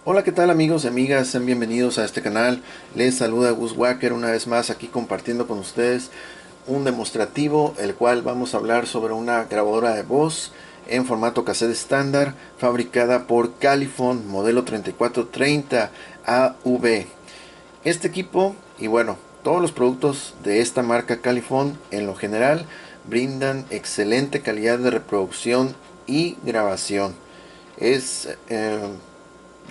Hola, ¿qué tal amigos y amigas? Sean bienvenidos a este canal. Les saluda Gus Wacker una vez más aquí compartiendo con ustedes un demostrativo, el cual vamos a hablar sobre una grabadora de voz en formato cassette estándar fabricada por Califone modelo 3430 AV. Este equipo y bueno, todos los productos de esta marca Califone en lo general brindan excelente calidad de reproducción y grabación. Es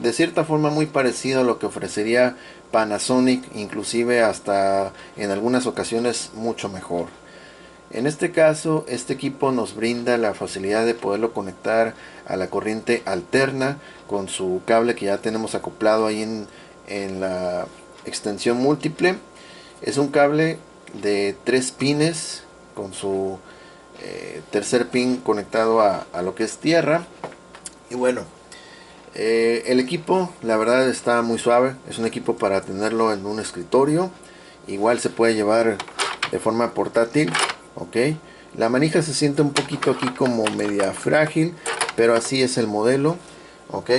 de cierta forma muy parecido a lo que ofrecería Panasonic, inclusive hasta en algunas ocasiones mucho mejor. En este caso, este equipo nos brinda la facilidad de poderlo conectar a la corriente alterna con su cable que ya tenemos acoplado ahí en la extensión múltiple. Es un cable de 3 pines con su tercer pin conectado a lo que es tierra. Y bueno, el equipo, la verdad, está muy suave. Es un equipo para tenerlo en un escritorio. Igual se puede llevar de forma portátil. Ok. La manija se siente un poquito aquí como media frágil, pero así es el modelo. Ok.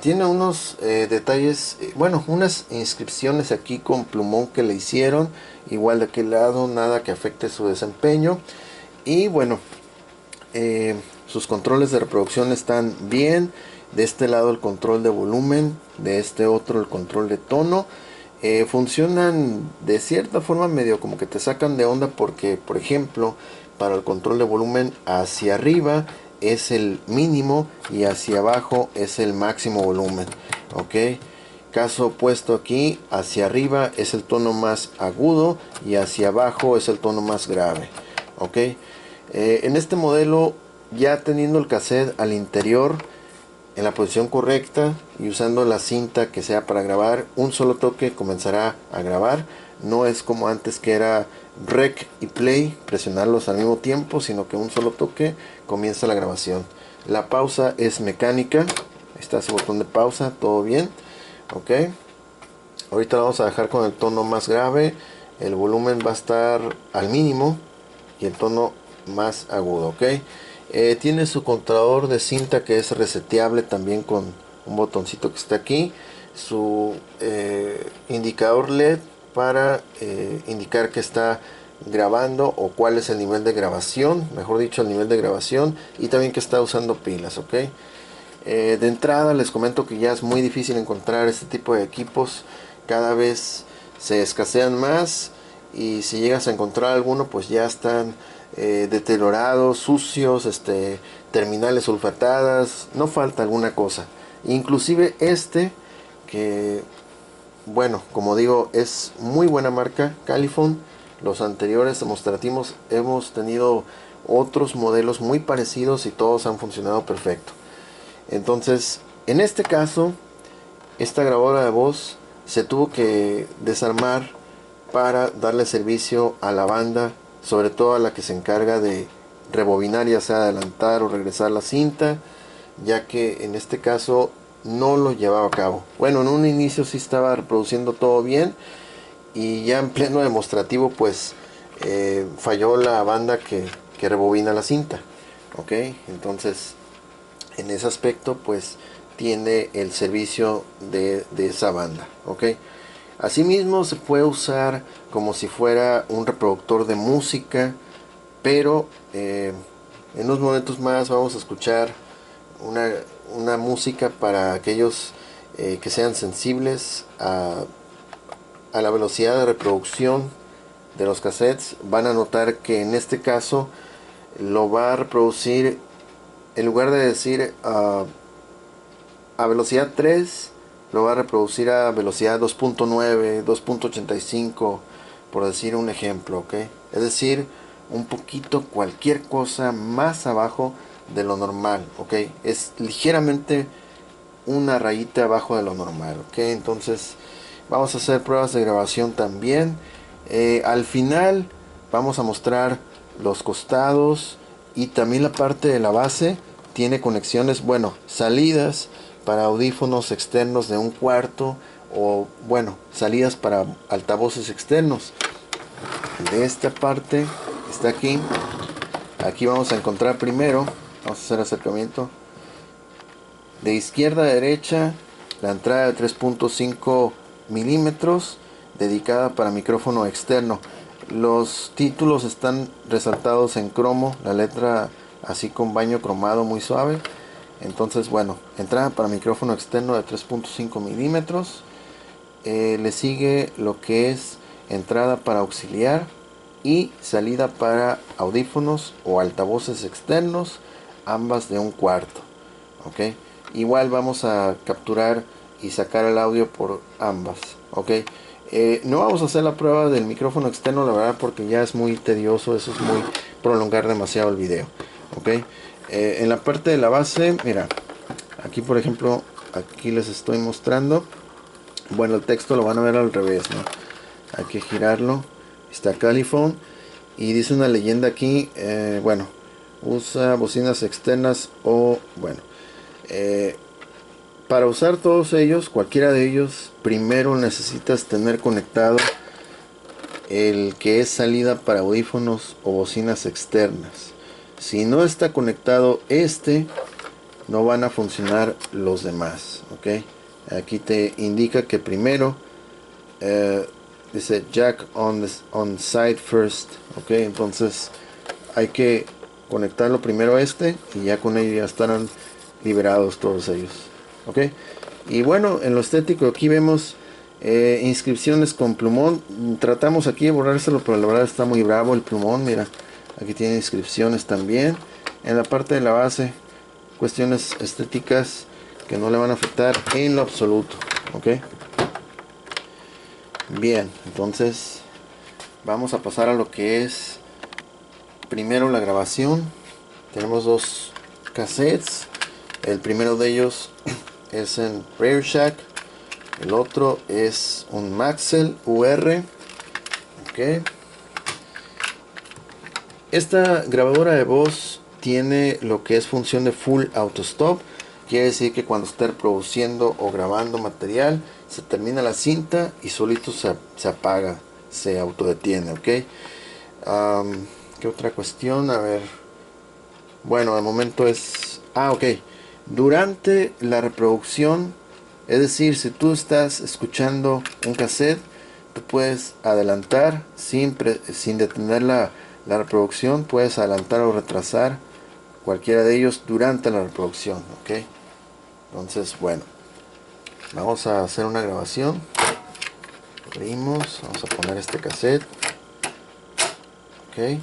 Tiene unos detalles, bueno, unas inscripciones aquí con plumón que le hicieron. Igual de aquel lado, nada que afecte su desempeño. Y bueno, sus controles de reproducción están bien. De este lado el control de volumen, de este otro el control de tono. Funcionan de cierta forma medio como que te sacan de onda porque, por ejemplo, para el control de volumen hacia arriba es el mínimo y hacia abajo es el máximo volumen. Ok. Caso opuesto aquí, hacia arriba es el tono más agudo y hacia abajo es el tono más grave. Ok. En este modelo, ya teniendo el cassette al interior en la posición correcta y usando la cinta que sea para grabar, un solo toque comenzará a grabar. No es como antes que era rec y play, presionarlos al mismo tiempo, sino que un solo toque comienza la grabación. La pausa es mecánica. Está su botón de pausa, todo bien. Ok. Ahorita lo vamos a dejar con el tono más grave. El volumen va a estar al mínimo y el tono más agudo. Ok. Tiene su contador de cinta que es reseteable también con un botoncito que está aquí. Su indicador LED para indicar que está grabando o cuál es el nivel de grabación, mejor dicho el nivel de grabación, y también que está usando pilas. Ok. De entrada les comento que ya es muy difícil encontrar este tipo de equipos. Cada vez se escasean más y si llegas a encontrar alguno pues ya están deteriorados, sucios, terminales sulfatadas, no falta alguna cosa. Inclusive este que, bueno, como digo, es muy buena marca Califone. Los anteriores demostrativos hemos tenido otros modelos muy parecidos y todos han funcionado perfecto. Entonces, en este caso, esta grabadora de voz se tuvo que desarmar para darle servicio a la banda, sobre todo a la que se encarga de rebobinar, ya sea adelantar o regresar la cinta, ya que en este caso no lo llevaba a cabo. Bueno, en un inicio sí estaba reproduciendo todo bien y ya en pleno demostrativo pues falló la banda que rebobina la cinta. Ok, entonces en ese aspecto pues tiene el servicio de esa banda. Ok, asimismo se puede usar como si fuera un reproductor de música, pero en unos momentos más vamos a escuchar una, una música para aquellos que sean sensibles a la velocidad de reproducción de los cassettes. Van a notar que en este caso lo va a reproducir, en lugar de decir a velocidad 3, lo va a reproducir a velocidad 2.9, 2.85, por decir un ejemplo. ¿Ok? Es decir, un poquito cualquier cosa más abajo de lo normal. ¿Ok? Es ligeramente una rayita abajo de lo normal. ¿Ok? Entonces vamos a hacer pruebas de grabación también. Al final vamos a mostrar los costados y también la parte de la base. Tiene conexiones, bueno, salidas para audífonos externos de un cuarto o bueno, salidas para altavoces externos. De esta parte está aquí. Aquí vamos a encontrar primero, vamos a hacer acercamiento de izquierda a derecha. la entrada de 3.5 milímetros dedicada para micrófono externo. Los títulos están resaltados en cromo, la letra así con baño cromado muy suave. Entonces, bueno, entrada para micrófono externo de 3.5 milímetros. Le sigue lo que es entrada para auxiliar y salida para audífonos o altavoces externos, ambas de 1/4. Ok, igual vamos a capturar y sacar el audio por ambas. Ok, no vamos a hacer la prueba del micrófono externo, la verdad, porque ya es muy tedioso, eso es muy prolongar demasiado el video. Ok, en la parte de la base, mira, aquí por ejemplo, aquí les estoy mostrando. Bueno, el texto lo van a ver al revés, ¿no? Hay que girarlo. Está Caliphone y dice una leyenda aquí, bueno, usa bocinas externas o, bueno, para usar todos ellos, cualquiera de ellos, primero necesitas tener conectado el que es salida para audífonos o bocinas externas. Si no está conectado este, no van a funcionar los demás. Ok, aquí te indica que primero dice jack on side first. Ok, entonces hay que conectarlo primero a este y ya con ello ya estarán liberados todos ellos. Ok, y bueno, en lo estético aquí vemos inscripciones con plumón. Tratamos aquí de borrárselo, pero la verdad está muy bravo el plumón. Mira, aquí tiene inscripciones también. En la parte de la base, cuestiones estéticas que no le van a afectar en lo absoluto. Ok, bien, entonces vamos a pasar a lo que es primero la grabación. Tenemos dos cassettes. El primero de ellos es en Radio Shack, el otro es un Maxell UR. Ok, esta grabadora de voz tiene lo que es función de full auto stop. Quiere decir que cuando esté produciendo o grabando material, se termina la cinta y solito se apaga, se autodetiene. Ok, ¿qué otra cuestión? A ver, bueno, de momento es... ok, durante la reproducción, es decir, si tú estás escuchando un cassette, tú puedes adelantar sin detener la reproducción, puedes adelantar o retrasar cualquiera de ellos durante la reproducción. Ok, entonces, bueno, vamos a hacer una grabación. Abrimos, vamos a poner este cassette. Ok,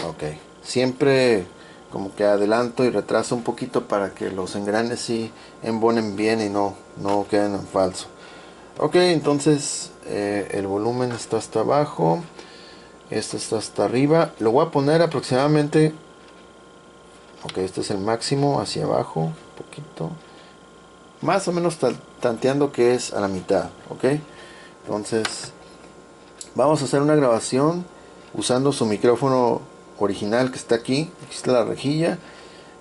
ok, siempre como que adelanto y retraso un poquito para que los engranes sí embonen bien y no queden en falso. Ok, entonces el volumen está hasta abajo, este está hasta arriba. Lo voy a poner aproximadamente, ok, este es el máximo, hacia abajo un poquito, más o menos tanteando que es a la mitad. Ok, entonces vamos a hacer una grabación usando su micrófono original que está aquí. Aquí está la rejilla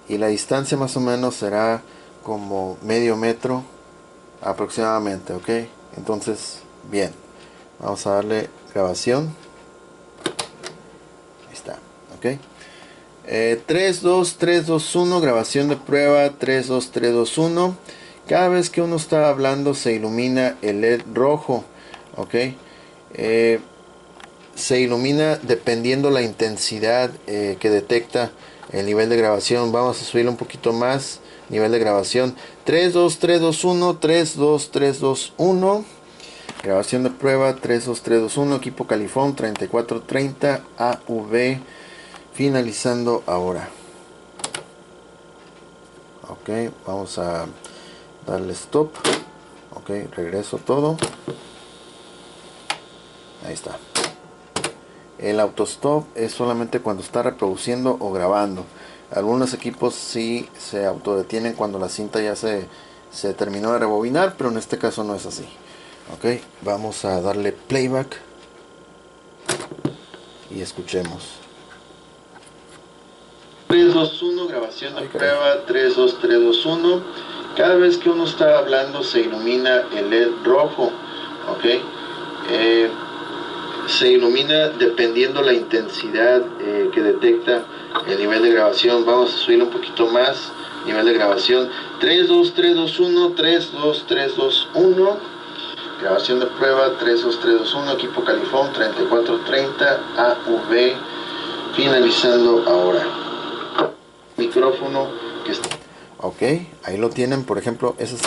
y la distancia más o menos será como medio metro aproximadamente. Ok, entonces bien, vamos a darle grabación. Ahí está. Ok, 3 2 3 2 1, grabación de prueba. 3 2 3 2 1. Cada vez que uno está hablando se ilumina el LED rojo. Ok, se ilumina dependiendo la intensidad que detecta el nivel de grabación. Vamos a subirle un poquito más. Nivel de grabación 3 2 3 2 1, 3 2 3 2 1. Grabación de prueba 3 2 3 2 1. Equipo Caliphone 3430 AV. Finalizando ahora. Ok, vamos a darle stop. Ok, regreso todo. Ahí está. El autostop es solamente cuando está reproduciendo o grabando. Algunos equipos sí se autodetienen cuando la cinta ya se terminó de rebobinar, pero en este caso no es así. Ok, vamos a darle playback y escuchemos. 3 2 1, grabación de prueba. 3 2 3 2 1. Cada vez que uno está hablando se ilumina el LED rojo. Ok, se ilumina dependiendo la intensidad que detecta el nivel de grabación. Vamos a subir un poquito más. Nivel de grabación 32321, 32321. Grabación de prueba 32321, equipo Califón 3430 AV. Finalizando ahora. Micrófono que está. Ok, ahí lo tienen, por ejemplo, esa es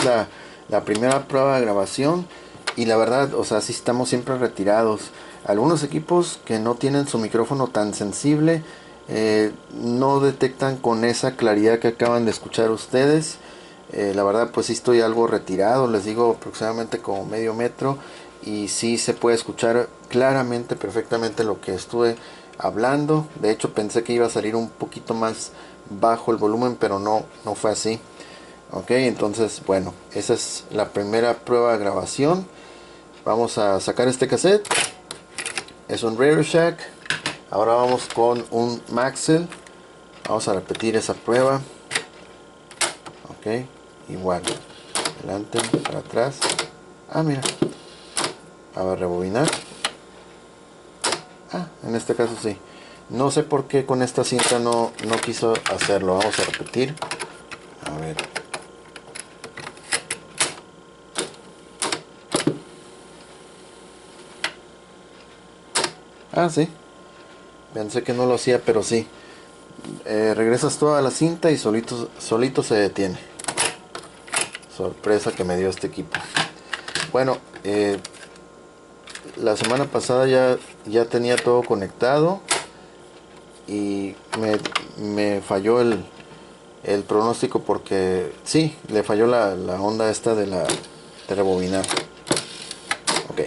la primera prueba de grabación. Y la verdad, o sea, sí estamos siempre retirados. Algunos equipos que no tienen su micrófono tan sensible, no detectan con esa claridad que acaban de escuchar ustedes. La verdad, pues sí estoy algo retirado, les digo aproximadamente como medio metro. Y sí se puede escuchar claramente, perfectamente lo que estuve hablando. De hecho pensé que iba a salir un poquito más bajo el volumen, pero no fue así. Ok, entonces bueno, esa es la primera prueba de grabación. Vamos a sacar este cassette. Es un Radio Shack. Ahora vamos con un Maxell. Vamos a repetir esa prueba. Ok, igual. Adelante, para atrás. Ah, mira. A ver, rebobinar. Ah, en este caso sí. No sé por qué con esta cinta no quiso hacerlo. Vamos a repetir. A ver. Ah, sí. Pensé que no lo hacía, pero sí. Regresas toda la cinta y solito se detiene. Sorpresa que me dio este equipo. Bueno, la semana pasada ya tenía todo conectado. Y me falló el pronóstico porque sí, le falló la onda esta de rebobinar. Ok,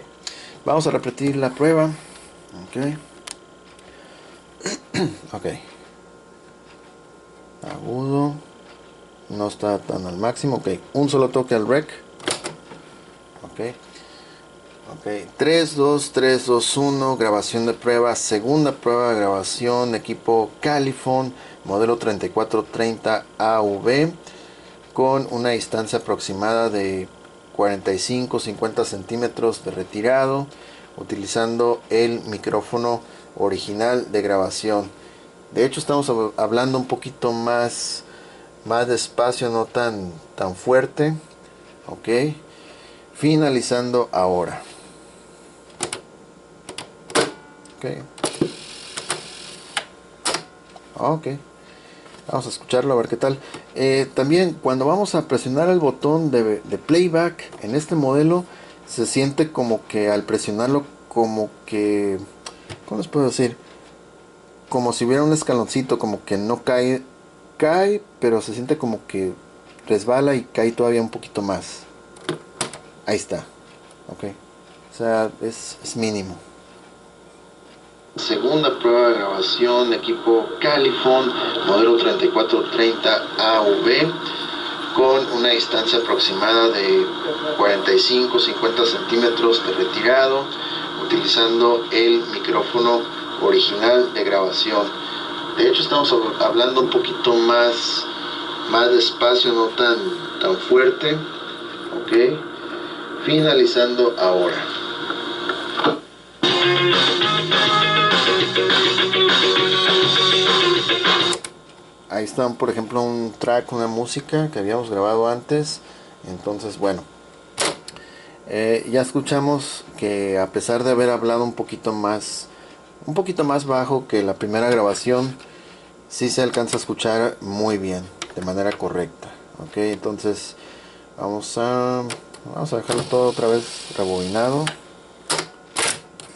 vamos a repetir la prueba. Ok. Ok, agudo, no está tan al máximo. Ok, un solo toque al rec. Ok, 3, 2, 3, 2, 1. Grabación de prueba, segunda prueba de grabación, equipo Califón, modelo 3430 AV, con una distancia aproximada de 45-50 centímetros de retirado, utilizando el micrófono original de grabación. De hecho estamos hablando un poquito más despacio, no tan fuerte. Ok, finalizando ahora. Ok, vamos a escucharlo a ver qué tal. También cuando vamos a presionar el botón de playback en este modelo, se siente como que al presionarlo, como que, ¿cómo les puedo decir? Como si hubiera un escaloncito, como que no cae, pero se siente como que resbala y cae todavía un poquito más. Ahí está. Ok, o sea, es mínimo. Segunda prueba de grabación, equipo Califón, modelo 3430 AV, con una distancia aproximada de 45-50 centímetros de retirado, utilizando el micrófono original de grabación. De hecho estamos hablando un poquito más despacio, no tan fuerte. Ok, finalizando ahora. Ahí están, por ejemplo, un track, una música que habíamos grabado antes. Entonces, bueno, ya escuchamos que a pesar de haber hablado un poquito más bajo que la primera grabación, sí se alcanza a escuchar muy bien, de manera correcta. Ok, entonces vamos a dejarlo todo otra vez rebobinado.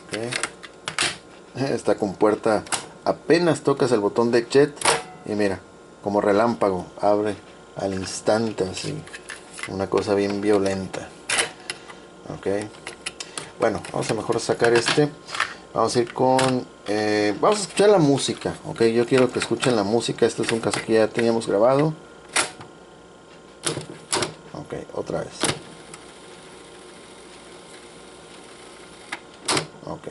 Okay. Esta compuerta, apenas tocas el botón de jet y mira, como relámpago, abre al instante, así, una cosa bien violenta. Ok, bueno, vamos a mejor sacar este. Vamos a ir con vamos a escuchar la música. Ok, yo quiero que escuchen la música. Este es un caso que ya teníamos grabado. Ok, otra vez. Ok.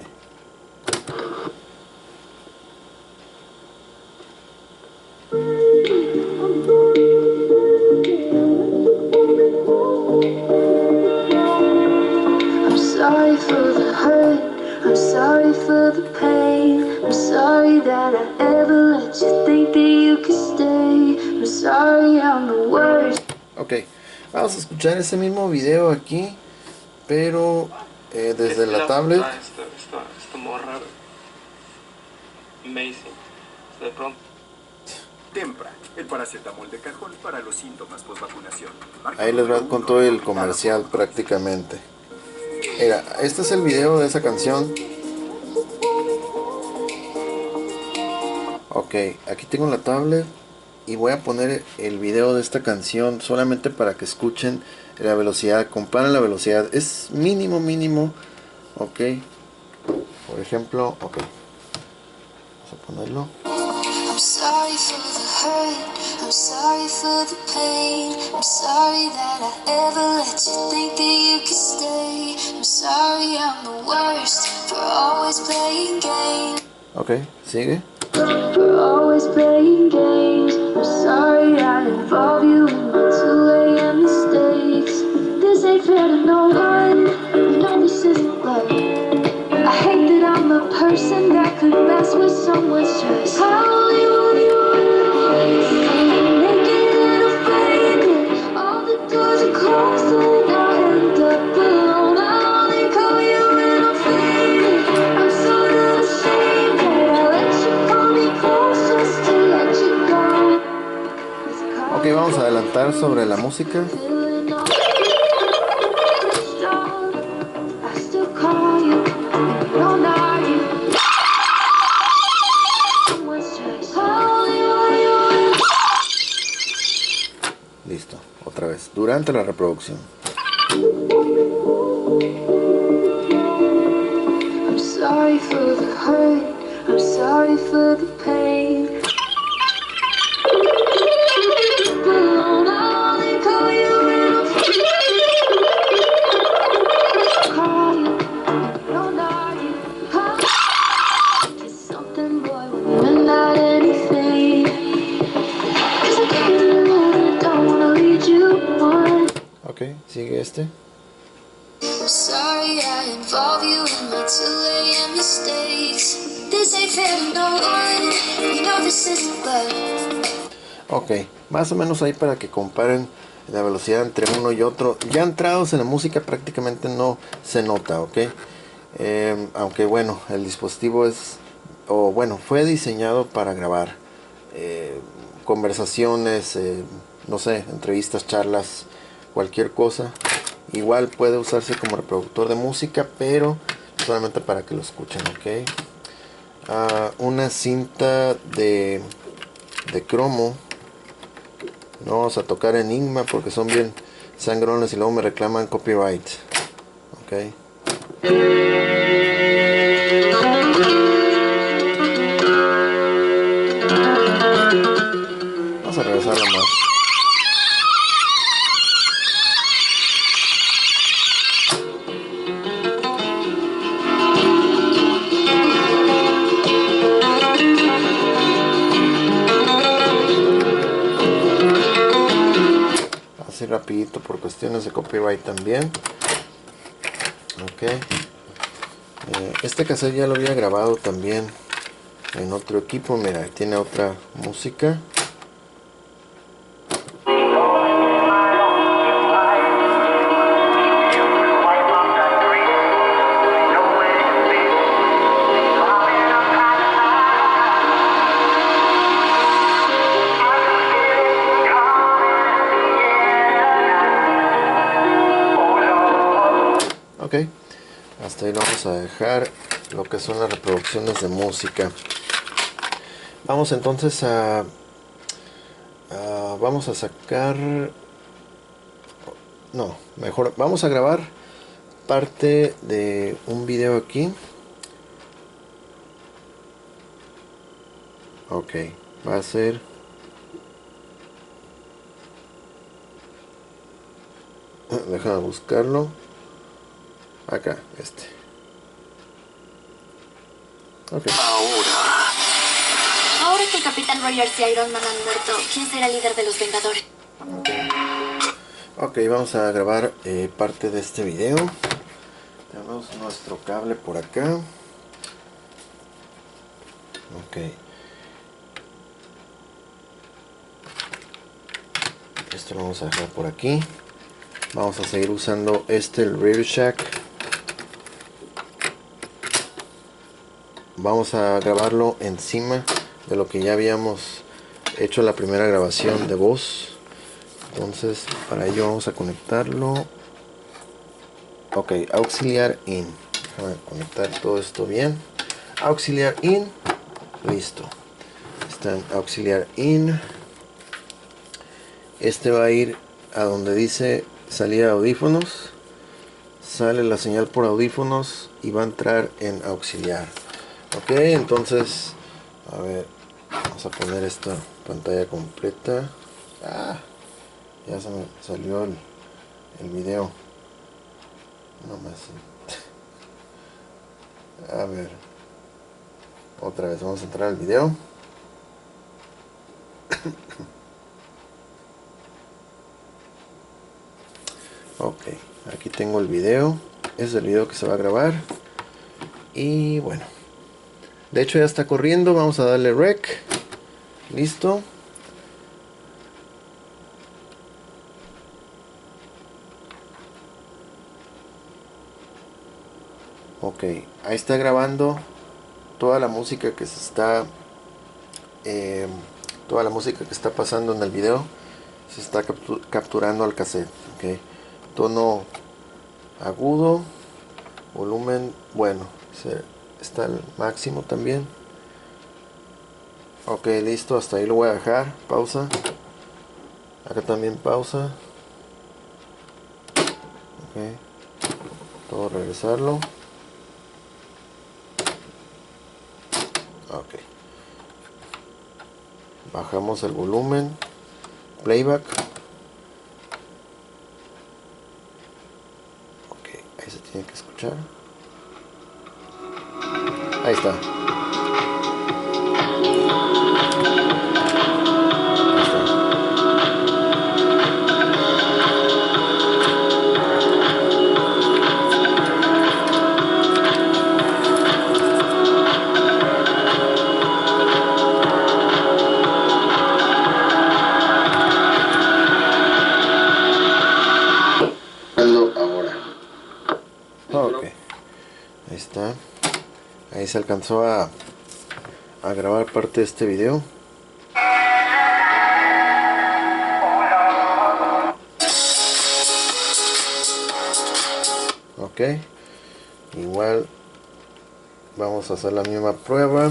I'm sorry for the hurt, I'm sorry for the pain, I'm sorry that I ever let you think that you could stay, I'm sorry I'm the Ok, vamos a escuchar ese mismo video aquí, pero desde la tablet. Esta morra amazing. De pronto Tempra, el paracetamol de cajón para los síntomas post-vacunación. Ahí les va con todo el comercial prácticamente. Mira, este es el video de esa canción. Ok, aquí tengo la tablet y voy a poner el video de esta canción solamente para que escuchen la velocidad, comparen la velocidad, es mínimo, ok, por ejemplo, ok, vamos a ponerlo. I'm sorry for the hurt, I'm sorry for the pain, I'm sorry that I ever let you think that you could stay, I'm sorry I'm the worst for always playing games. Ok, sigue. For always playing games, I'm sorry I involve you in my 2 a.m. mistakes. This ain't fair to no one, you know this isn't love. I hate that I'm the person that could mess with someone's trust. I only want you naked and afraid. All the doors are closed and I'll end up alone. I only call you when I'm faded. I'm sort of ashamed that I let you pull me close just to let you go. Ok, vamos a adelantar sobre la música. I still call you, don't argue. Someone's choice. I only want you. Listo, otra vez, durante la reproducción. I'm sorry for the hurt, I'm sorry for the pain. Alone, I only call you when I'm call you, don't argue. It's something, boy, when you're not anything. 'Cause I can't know that I don't wanna lead you on. Ok, sigue este. I'm sorry I involve you in my 2 a.m. mistakes. This ain't fair to no one. You know this isn't love. Ok, más o menos ahí para que comparen la velocidad entre uno y otro. Ya entrados en la música prácticamente no se nota, ok. Aunque bueno, el dispositivo es, o bueno, fue diseñado para grabar conversaciones, no sé, entrevistas, charlas, cualquier cosa. Igual puede usarse como reproductor de música, pero solamente para que lo escuchen, ok. Una cinta de cromo. No vamos a tocar Enigma porque son bien sangrones y luego me reclaman copyright. Ok. Vamos a regresarlo más. Así rapidito por cuestiones de copyright también. Ok. Este cassette ya lo había grabado también en otro equipo. Mira, tiene otra música. Ok, hasta ahí lo vamos a dejar lo que son las reproducciones de música. Vamos entonces vamos a sacar, no, mejor vamos a grabar parte de un video aquí. Ok, va a ser déjame buscarlo. Acá, este. Ok. Ahora que el Capitán Rogers y Iron Man han muerto, ¿quién será el líder de los Vengadores? Ok, vamos a grabar parte de este video. Tenemos nuestro cable por acá. Ok. Esto lo vamos a dejar por aquí. Vamos a seguir usando el Radio Shack. Vamos a grabarlo encima de lo que ya habíamos hecho la primera grabación de voz. Entonces para ello vamos a conectarlo. Ok, auxiliar in. Déjame conectar todo esto bien. Auxiliar in. Listo. Está en auxiliar in. Este va a ir a donde dice salida de audífonos. Sale la señal por audífonos y va a entrar en auxiliar. Ok, entonces a ver, vamos a poner esta pantalla completa. Ya se me salió el video. No más. A ver, otra vez vamos a entrar al video. Ok, aquí tengo el video. Es el video que se va a grabar. Y bueno, de hecho ya está corriendo. Vamos a darle rec. Listo. Ok, ahí está grabando toda la música que se está toda la música que está pasando en el video. Se está capturando al cassette. Ok, tono agudo, volumen bueno, está al máximo también. Ok, listo, hasta ahí lo voy a dejar. Pausa. Acá también pausa. Ok, todo regresarlo. Ok, bajamos el volumen, playback. Ok, ahí se tiene que escuchar. Ahí está. Ahora. Ok, ahí está. Ahí se alcanzó a grabar parte de este video. Ok, igual vamos a hacer la misma prueba,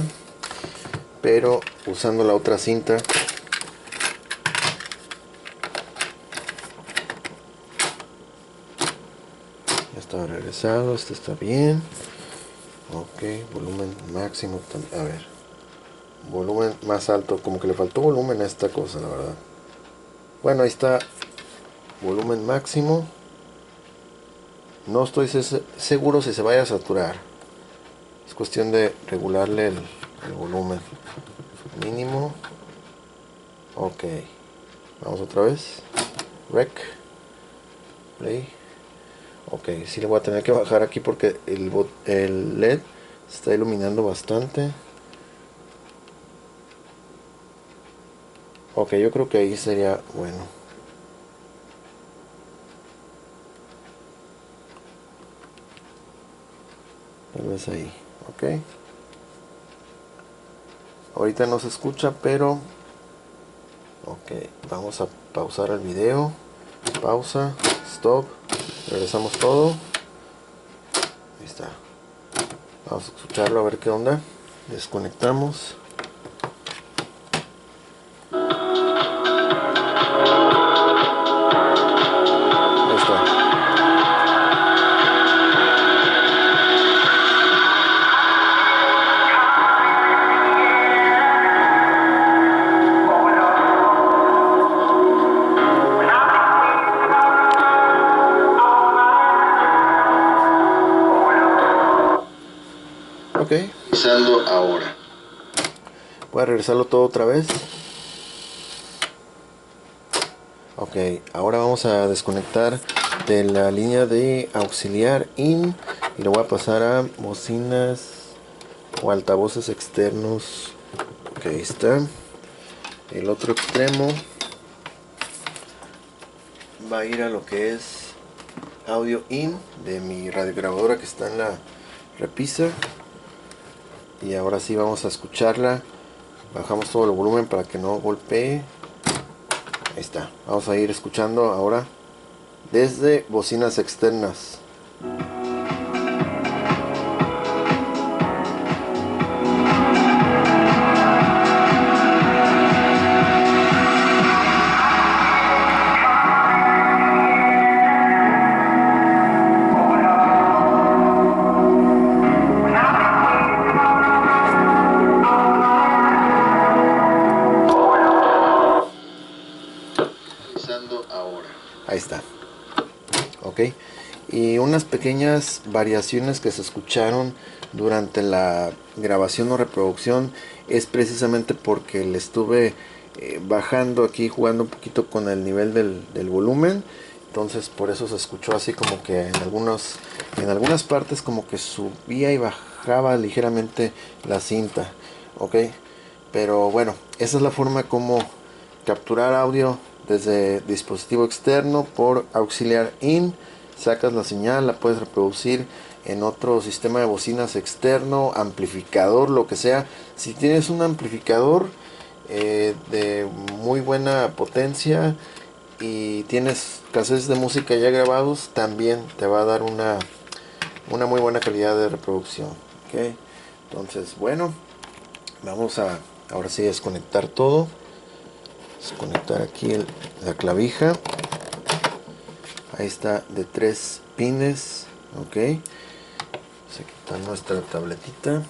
pero usando la otra cinta. Ya está regresado, este está bien. Ok, volumen máximo. A ver, volumen más alto, como que le faltó volumen a esta cosa, la verdad. Bueno, ahí está, volumen máximo. No estoy seguro si se vaya a saturar. Es cuestión de regularle el volumen. Mínimo. Ok, vamos otra vez. Rec. Play. Ok, sí le voy a tener que bajar aquí porque el LED se está iluminando bastante. Ok, yo creo que ahí sería bueno. Tal vez ahí. Ok. Ahorita no se escucha, pero... Ok, vamos a pausar el video. Pausa. Stop. Regresamos todo. Ahí está. Vamos a escucharlo a ver qué onda. Desconectamos. Ahí está. Ok, regresando ahora. Voy a regresarlo todo otra vez. Ok, ahora vamos a desconectar de la línea de auxiliar in y lo voy a pasar a bocinas o altavoces externos. Ok, ahí está. El otro extremo va a ir a lo que es audio in de mi radiograbadora que está en la repisa. Y ahora sí vamos a escucharla. Bajamos todo el volumen para que no golpee. Ahí está. Vamos a ir escuchando ahora desde bocinas externas. Ahora. Ahí está. Ok. Y unas pequeñas variaciones que se escucharon durante la grabación o reproducción es precisamente porque le estuve bajando aquí, jugando un poquito con el nivel del volumen. Entonces por eso se escuchó así como que en algunas partes como que subía y bajaba ligeramente la cinta. Ok. Pero bueno, esa es la forma como capturar audio desde dispositivo externo por auxiliar in. Sacas la señal, la puedes reproducir en otro sistema de bocinas externo, amplificador, lo que sea. Si tienes un amplificador de muy buena potencia y tienes cassettes de música ya grabados, también te va a dar una muy buena calidad de reproducción. ¿Okay? Entonces, bueno, vamos a ahora sí desconectar todo. Desconectar aquí la clavija. Ahí está, de 3 pines. Ok. Vamos a quitar nuestra tabletita.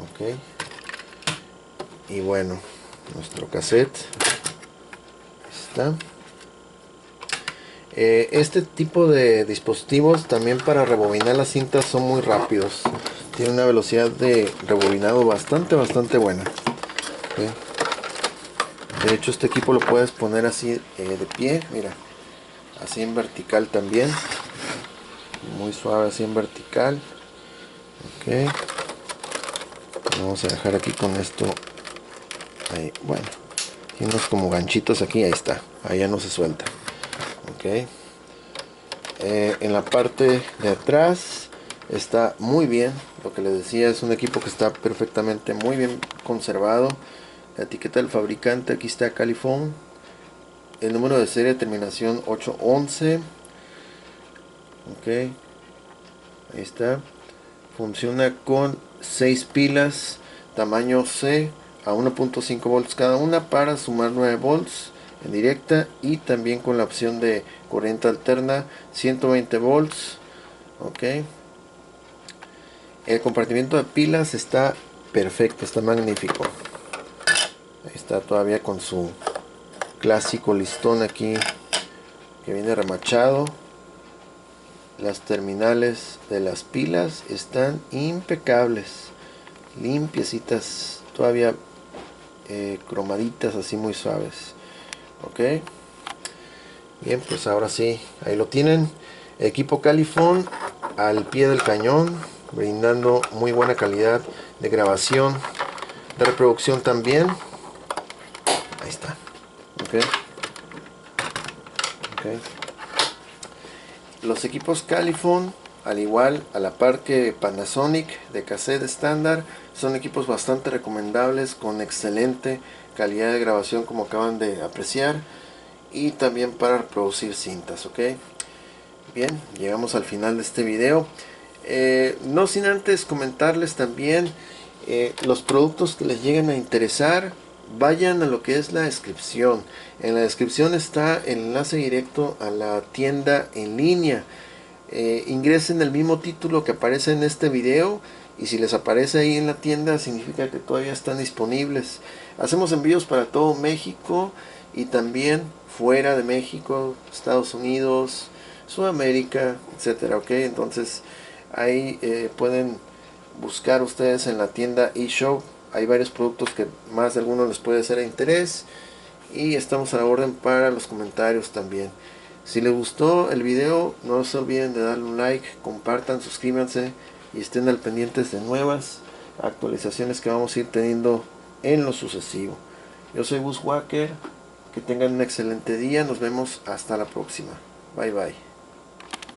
Ok. Y bueno, nuestro cassette. Ahí está. Este tipo de dispositivos también para rebobinar las cintas son muy rápidos. Tiene una velocidad de rebobinado bastante buena. Okay. De hecho este equipo lo puedes poner así de pie, mira, así en vertical también, muy suave así en vertical. Ok, vamos a dejar aquí con esto ahí. Bueno, tiene unos como ganchitos aquí, ahí está, ahí ya no se suelta. Ok, en la parte de atrás está muy bien, lo que les decía, es un equipo que está perfectamente muy bien conservado. La etiqueta del fabricante, aquí está Califone. El número de serie terminación 811. Ok. Ahí está. Funciona con 6 pilas tamaño C a 1.5 volts cada una para sumar 9 volts en directa. Y también con la opción de corriente alterna 120 volts. Ok. El compartimiento de pilas está perfecto, está magnífico. Ahí está todavía con su clásico listón aquí que viene remachado. Las terminales de las pilas están impecables, limpiecitas, todavía cromaditas así muy suaves. Ok, bien, pues ahora sí, ahí lo tienen, equipo Califone al pie del cañón, brindando muy buena calidad de grabación, de reproducción también. Ahí está. Okay. Okay. Los equipos Califone, al igual a la par que Panasonic de cassette estándar, son equipos bastante recomendables con excelente calidad de grabación, como acaban de apreciar, y también para reproducir cintas. Ok, bien, llegamos al final de este video. No sin antes comentarles también los productos que les lleguen a interesar. Vayan a lo que es la descripción. En la descripción está el enlace directo a la tienda en línea. Ingresen el mismo título que aparece en este video, y si les aparece ahí en la tienda significa que todavía están disponibles. Hacemos envíos para todo México y también fuera de México, Estados Unidos, Sudamérica, etcétera. Ok, entonces ahí pueden buscar ustedes en la tienda eShop. Hay varios productos que más de algunos les puede ser de interés, y estamos a la orden para los comentarios también. Si les gustó el video, no se olviden de darle un like, compartan, suscríbanse y estén al pendientes de nuevas actualizaciones que vamos a ir teniendo en lo sucesivo. Yo soy Gus Walker, Que tengan un excelente día. Nos vemos hasta la próxima. Bye bye.